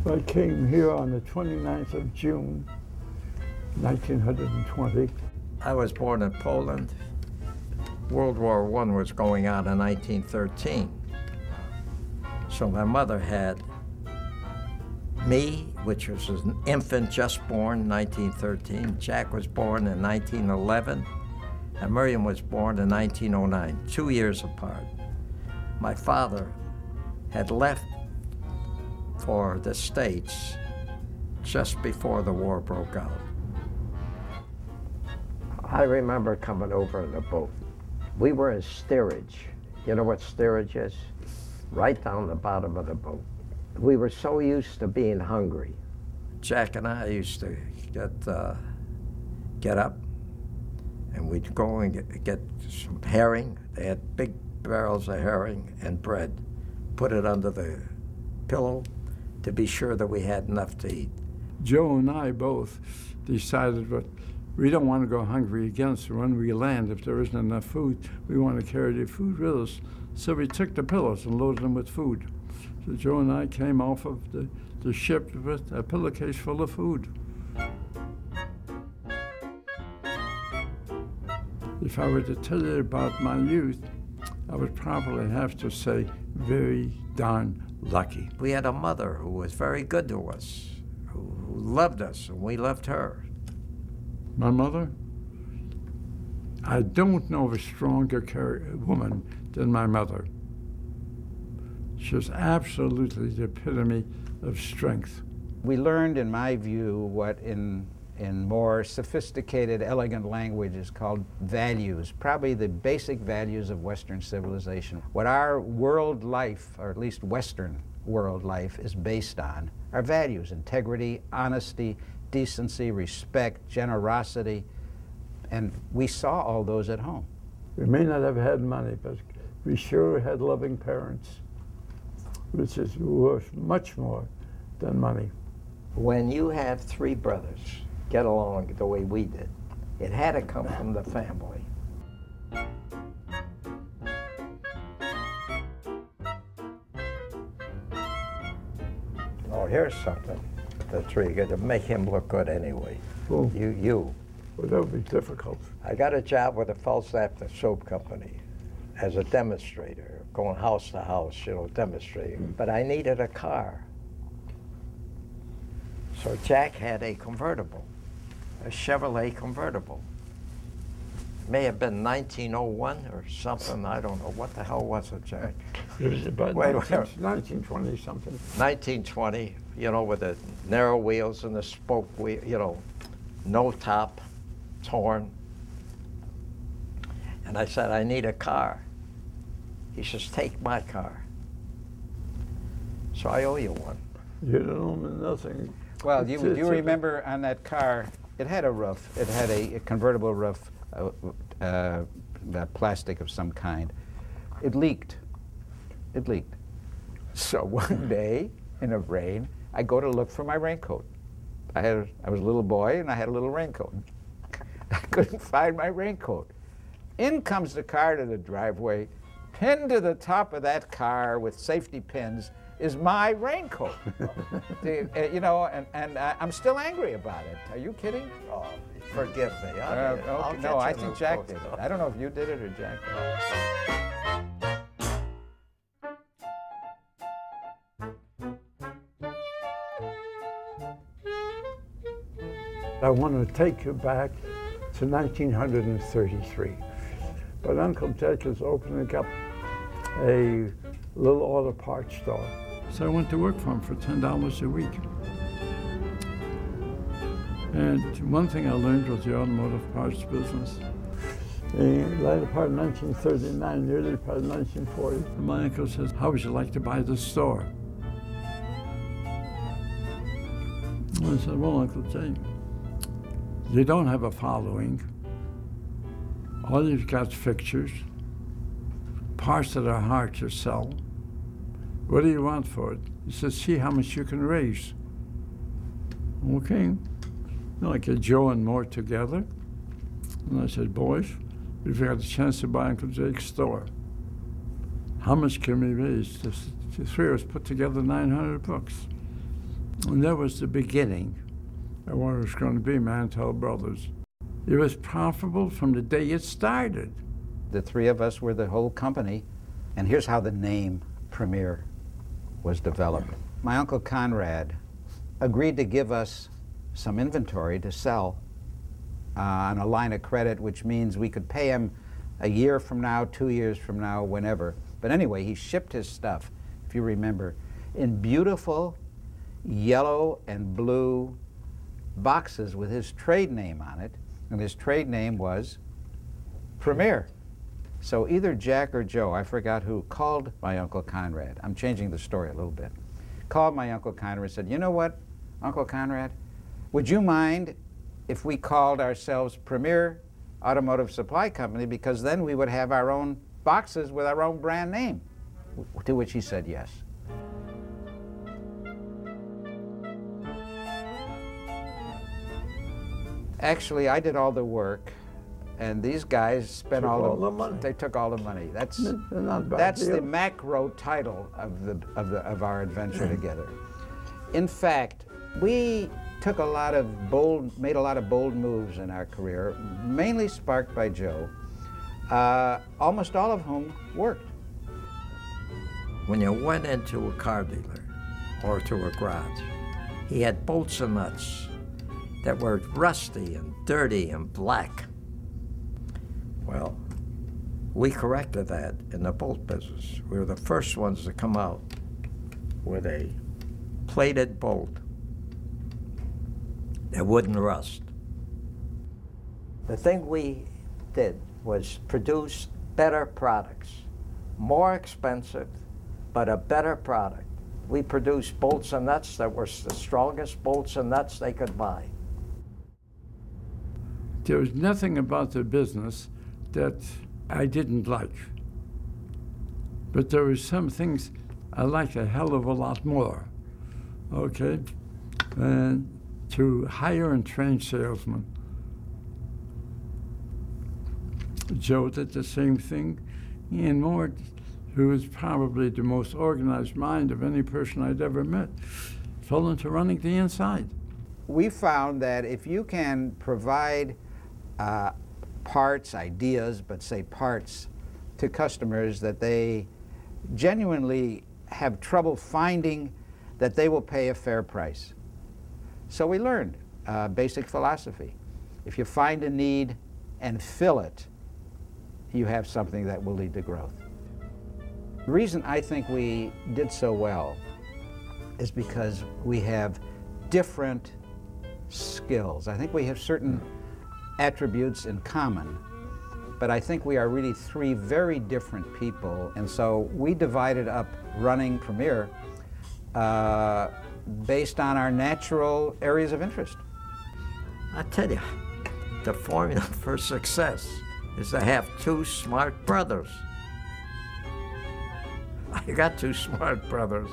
I came here on the 29th of June, 1920. I was born in Poland. World War I was going on in 1913. So my mother had me, which was an infant just born in 1913. Jack was born in 1911, and Miriam was born in 1909, 2 years apart. My father had left for the States just before the war broke out. I remember coming over in the boat. We were in steerage. You know what steerage is? Right down the bottom of the boat. We were so used to being hungry. Jack and I used to get up, and we'd go and get some herring. They had big barrels of herring and bread. Put it under the pillow to be sure that we had enough to eat. Joe and I both decided that we don't want to go hungry again, so when we land, if there isn't enough food, we want to carry the food with us. So we took the pillows and loaded them with food. So Joe and I came off of the ship with a pillowcase full of food. If I were to tell you about my youth, I would probably have to say very darn lucky. We had a mother who was very good to us, who loved us, and we loved her. My mother? I don't know of a stronger woman than my mother. She was absolutely the epitome of strength. We learned, in my view, what in more sophisticated, elegant language is called values, probably the basic values of Western civilization. What our world life, or at least Western world life, is based on are values: integrity, honesty, decency, respect, generosity, and we saw all those at home. We may not have had money, but we sure had loving parents, which is worth much more than money. When you have three brothers get along the way we did, it had to come from the family. Oh, here's something that's really good to make him look good anyway. Well, You. Well, that would be difficult. I got a job with the Falstaff Soap Company as a demonstrator, going house to house, demonstrating. But I needed a car. So Jack had a convertible, a Chevrolet convertible. May have been 1901 or something, I don't know. What the hell was it, Jack? It was about 1920 something. 1920, with the narrow wheels and the spoke wheel, no top, torn. And I said, I need a car. He says, take my car. So I owe you one. You don't owe me nothing. Well, do you remember on that car, it had a roof. It had a convertible roof, plastic of some kind. It leaked. It leaked. So one day, in the rain, I go to look for my raincoat. I was a little boy, and I had a little raincoat. I couldn't find my raincoat. In comes the car to the driveway. Pinned to the top of that car with safety pins is my raincoat. And I'm still angry about it. Are you kidding? Oh, forgive me. No, I think Jack did it. I don't know if you did it or Jack did it. I want to take you back to 1933. But Uncle Jack is opening up a little auto parts store. So I went to work for him for $10 a week. And one thing I learned was the automotive parts business. The later part of 1939, the early part of 1940, my uncle says, how would you like to buy this store? And I said, well, Uncle Jay, you don't have a following. All you've got is fixtures, parts that are hard to sell. What do you want for it? He says, see how much you can raise. Okay. I get Joe and Mort together. And I said, boys, we've got a chance to buy Uncle Jake's store. How much can we raise? The three of us put together $900. And that was the beginning of what it was going to be, Mandel Brothers. It was profitable from the day it started. The three of us were the whole company, and here's how the name Premier was developed. My Uncle Conrad agreed to give us some inventory to sell on a line of credit, which means we could pay him a year from now, 2 years from now, whenever. But anyway, he shipped his stuff, if you remember, in beautiful yellow and blue boxes with his trade name on it, and his trade name was Premier. So either Jack or Joe, I forgot who, called my Uncle Conrad. I'm changing the story a little bit. Called my Uncle Conrad and said, you know what, Uncle Conrad, would you mind if we called ourselves Premier Automotive Supply Company, because then we would have our own boxes with our own brand name? To which he said yes. Actually, I did all the work, and these guys spent all the money. They took all the money. That's the macro title of our adventure together. In fact, we took made a lot of bold moves in our career, mainly sparked by Joe, almost all of whom worked. When you went into a car dealer or to a garage, he had bolts and nuts that were rusty and dirty and black. Well, we corrected that in the bolt business. We were the first ones to come out with a plated bolt that wouldn't rust. The thing we did was produce better products, more expensive, but a better product. We produced bolts and nuts that were the strongest bolts and nuts they could buy. There was nothing about the business that I didn't like. But there were some things I liked a hell of a lot more, okay? And to hire and train salesmen. Joe did the same thing. Ian Moore, who was probably the most organized mind of any person I'd ever met, fell into running the inside. We found that if you can provide parts, ideas, but say parts, to customers that they genuinely have trouble finding, that they will pay a fair price. So we learned basic philosophy. If you find a need and fill it, you have something that will lead to growth. The reason I think we did so well is because we have different skills. I think we have certain attributes in common, but I think we are really three very different people, and so we divided up running Premier based on our natural areas of interest. I tell you, the formula for success is to have two smart brothers. I got two smart brothers.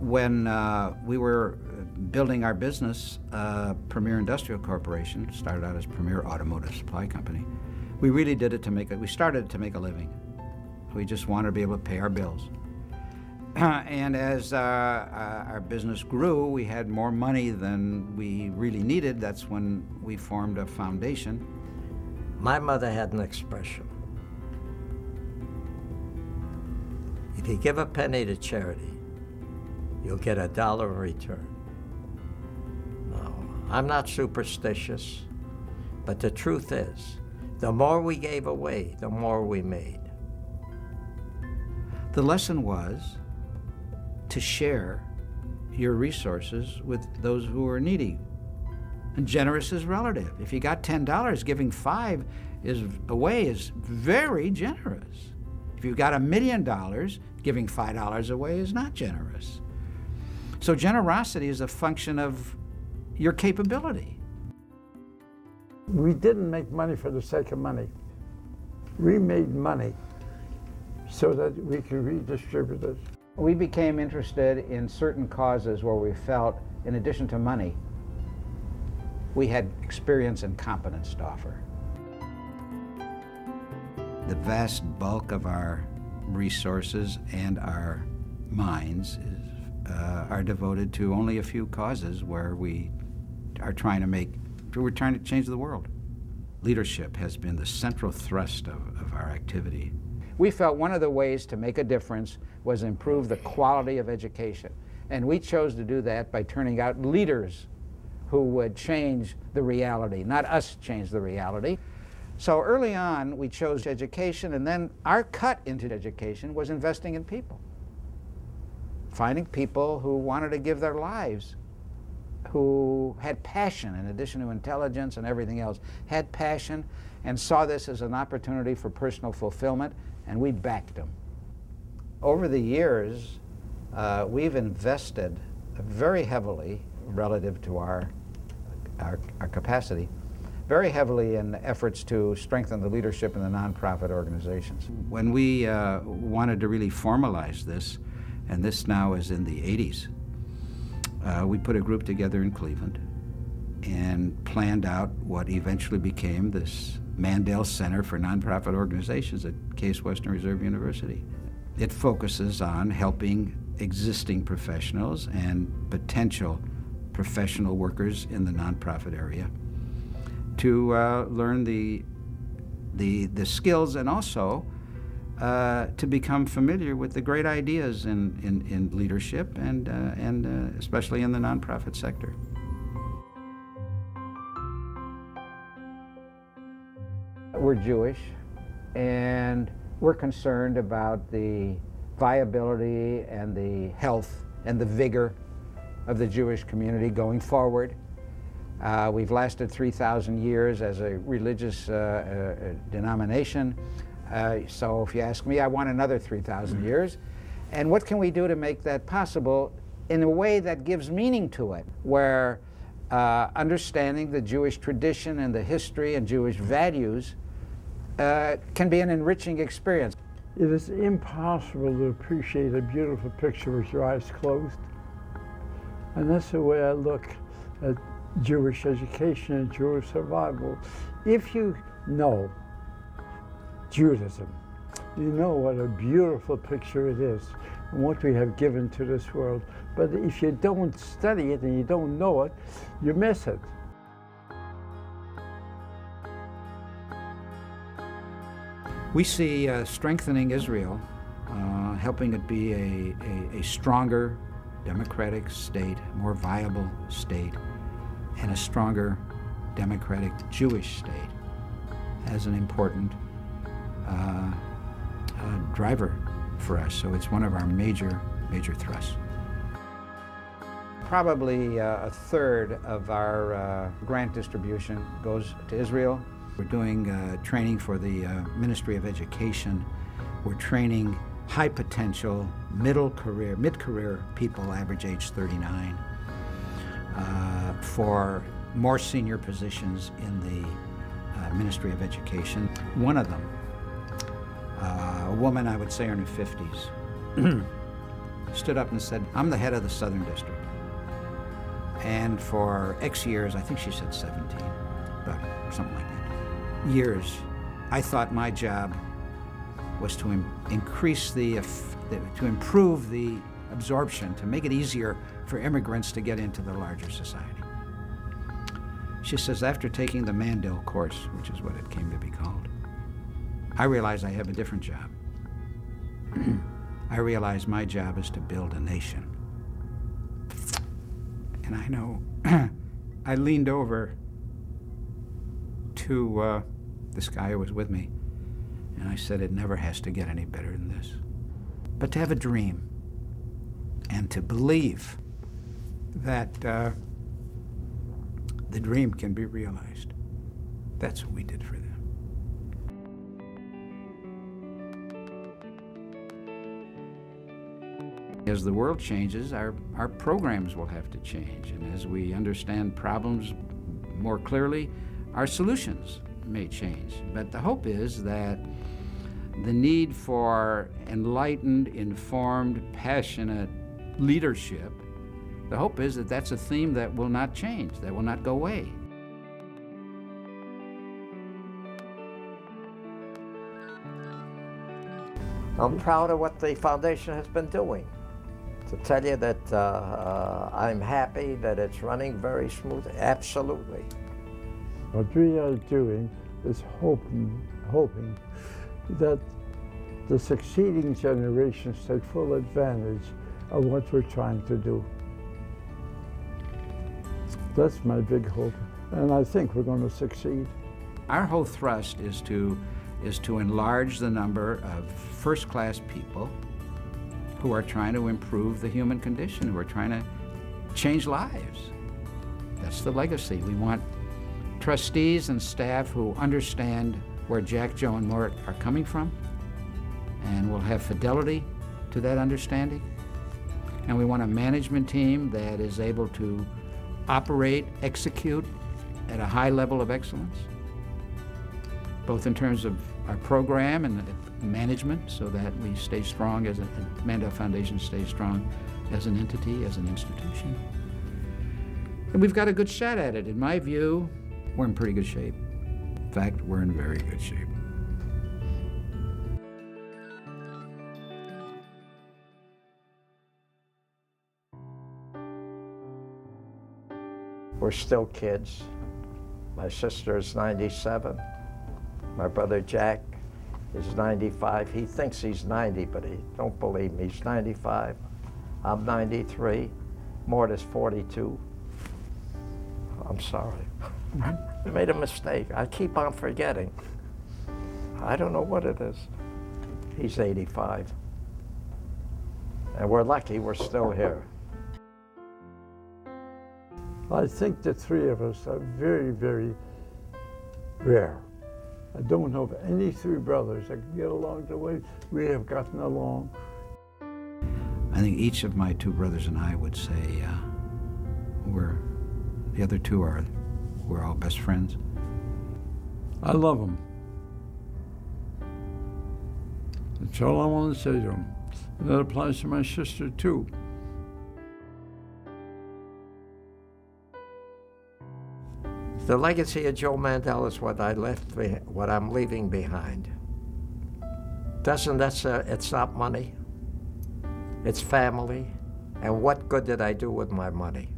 When we were building our business, Premier Industrial Corporation started out as Premier Automotive Supply Company. We really did it to we started it to make a living. We just wanted to be able to pay our bills. And as our business grew, we had more money than we really needed. That's when we formed a foundation. My mother had an expression. If you give a penny to charity, you'll get $1 in return. No, I'm not superstitious, but the truth is, the more we gave away, the more we made. The lesson was to share your resources with those who are needy. And generous is relative. If you got $10, giving $5 away is very generous. If you've got $1 million, giving $5 away is not generous. So generosity is a function of your capability. We didn't make money for the sake of money. We made money so that we could redistribute it. We became interested in certain causes where we felt, in addition to money, we had experience and competence to offer. The vast bulk of our resources and our minds are devoted to only a few causes where we are trying to change the world. Leadership has been the central thrust of our activity. We felt one of the ways to make a difference was improve the quality of education. And we chose to do that by turning out leaders who would change the reality, not us change the reality. So early on, we chose education, and then our cut into education was investing in people. Finding people who wanted to give their lives, who had passion in addition to intelligence and everything else, had passion and saw this as an opportunity for personal fulfillment, and we backed them. Over the years, we've invested very heavily relative to our capacity, very heavily in efforts to strengthen the leadership in the nonprofit organizations. When we wanted to really formalize this, and this now is in the 80s, we put a group together in Cleveland and planned out what eventually became this Mandel Center for Nonprofit Organizations at Case Western Reserve University. It focuses on helping existing professionals and potential professional workers in the nonprofit area to learn the skills and also to become familiar with the great ideas in leadership and especially in the nonprofit sector. We're Jewish, and we're concerned about the viability and the health and the vigor of the Jewish community going forward. We've lasted 3,000 years as a religious denomination. So if you ask me, I want another 3,000 years. And what can we do to make that possible in a way that gives meaning to it, where understanding the Jewish tradition and the history and Jewish values can be an enriching experience. It is impossible to appreciate a beautiful picture with your eyes closed. And that's the way I look at Jewish education and Jewish survival. If you know Judaism, you know what a beautiful picture it is and what we have given to this world. But if you don't study it and you don't know it, you miss it. We see strengthening Israel, helping it be a stronger democratic state, more viable state, and a stronger democratic Jewish state as an important driver for us. So it's one of our major thrusts. Probably a third of our grant distribution goes to Israel. We're doing training for the Ministry of Education. We're training high potential, mid-career people, average age 39, for more senior positions in the Ministry of Education. One of them, a woman I would say in her 50s, stood up and said, "I'm the head of the Southern District. And for X years, I think she said 17, but something like that, years, I thought my job was to increase to improve the absorption, to make it easier for immigrants to get into the larger society." She says, after taking the Mandel course, which is what it came to be called, I realize I have a different job. I realize my job is to build a nation. And I know, I leaned over to this guy who was with me, and I said, it never has to get any better than this. But to have a dream and to believe that the dream can be realized, that's what we did for them. As the world changes, our programs will have to change, and as we understand problems more clearly, our solutions may change. But the hope is that the need for enlightened, informed, passionate leadership, the hope is that that's a theme that will not change, that will not go away. I'm proud of what the foundation has been doing. To tell you that I'm happy that it's running very smooth, absolutely. What we are doing is hoping that the succeeding generations take full advantage of what we're trying to do. That's my big hope, and I think we're going to succeed. Our whole thrust is to enlarge the number of first-class people who are trying to improve the human condition, who are trying to change lives. That's the legacy. We want trustees and staff who understand where Jack, Joe, and Mort are coming from, and will have fidelity to that understanding. And we want a management team that is able to operate, execute at a high level of excellence, both in terms of our program and management, so that we stay strong as a Mandel Foundation stays strong as an entity, as an institution. And we've got a good shot at it. In my view, we're in pretty good shape. In fact, we're in very good shape. We're still kids. My sister is 97. My brother Jack is 95. He thinks he's 90, but he don't believe me. He's 95. I'm 93. Mort is 42. I'm sorry. I made a mistake. I keep on forgetting. I don't know what it is. He's 85. And we're lucky we're still here. I think the three of us are very, very rare. I don't know of any three brothers that can get along the way we have gotten along. I think each of my two brothers and I would say the other two we're all best friends. I love them. That's all I want to say to them. And that applies to my sister too. The legacy of Joe Mandel is what what I'm leaving behind. It's not money, it's family, and what good did I do with my money?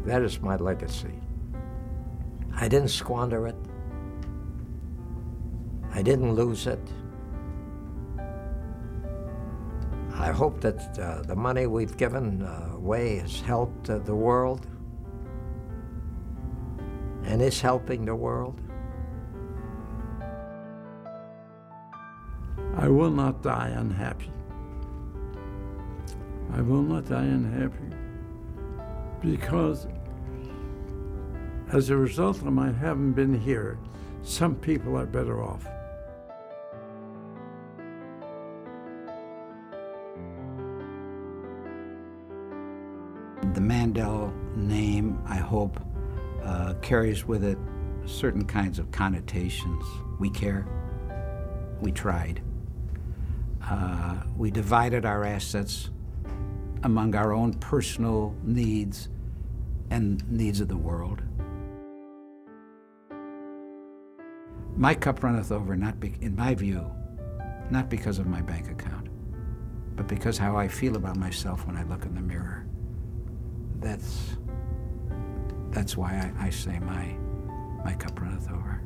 That is my legacy. I didn't squander it. I didn't lose it. I hope that the money we've given away has helped the world and is helping the world. I will not die unhappy. I will not die unhappy because as a result of my having been here, some people are better off. The Mandel name, I hope, carries with it certain kinds of connotations. We care. We tried. We divided our assets among our own personal needs and needs of the world. My cup runneth over, in my view, not because of my bank account, but because how I feel about myself when I look in the mirror. That's why I say my cup runneth over.